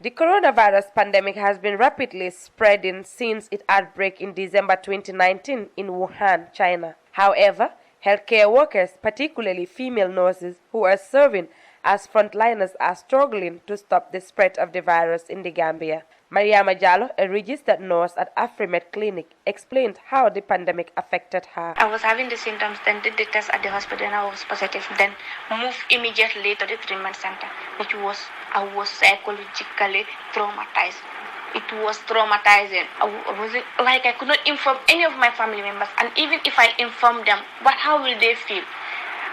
The coronavirus pandemic has been rapidly spreading since its outbreak in December 2019 in Wuhan, China. However, healthcare workers, particularly female nurses who are serving as frontliners, are struggling to stop the spread of the virus in the Gambia. Mariama Jallo, a registered nurse at Afrimed Clinic, explained how the pandemic affected her. I was having the symptoms, then did the test at the hospital and I was positive, then moved immediately to the treatment center, I was psychologically traumatized. It was traumatizing. I could not inform any of my family members, and even if I inform them, how will they feel?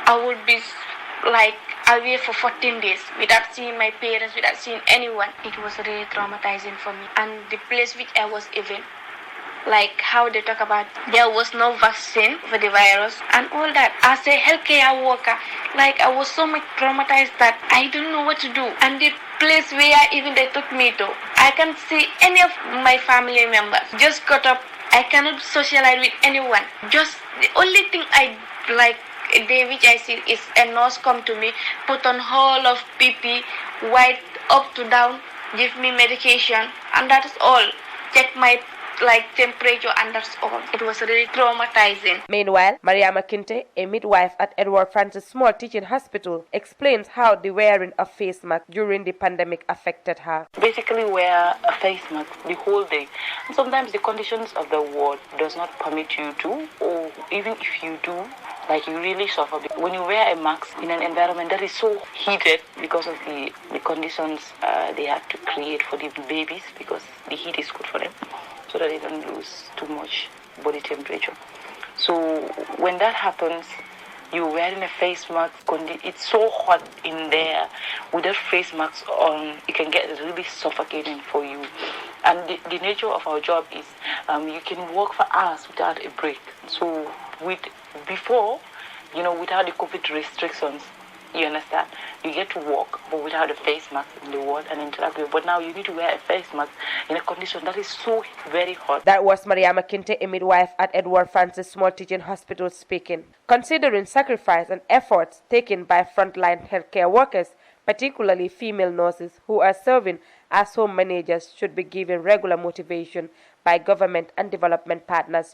I would be away for 14 days without seeing my parents, without seeing anyone. It was really traumatizing for me. And the place which I was even, how they talk about there was no vaccine for the virus and all that. As a healthcare worker, I was so much traumatized that I don't know what to do. And the place where even they took me to, I can't see any of my family members. Just got up. I cannot socialize with anyone. Just the only thing I which I see is a nurse come to me, put on whole of PP, white up to down, give me medication, and that is all. Check my temperature, and that's all. It was really traumatizing. Meanwhile, Mariama Kinte, a midwife at Edward Francis Small Teaching Hospital, explains how the wearing of face masks during the pandemic affected her. Basically wear a face mask the whole day. And sometimes the conditions of the ward does not permit you to, or even if you do, you really suffer. When you wear a mask in an environment that is so heated because of the conditions they have to create for the babies, because the heat is good for them, so that they don't lose too much body temperature. So when that happens, you're wearing a face mask, it's so hot in there. With that face mask on, it can get really suffocating for you. And the nature of our job is you can work for hours without a break. So before, without the COVID restrictions, you understand, you get to walk, but without a face mask in the world and interact with. But now you need to wear a face mask in a condition that is so very hot. That was Mariama Kinte, a midwife at Edward Francis Small Teaching Hospital, speaking. Considering sacrifice and efforts taken by frontline healthcare workers, particularly female nurses who are serving as home managers, should be given regular motivation by government and development partners.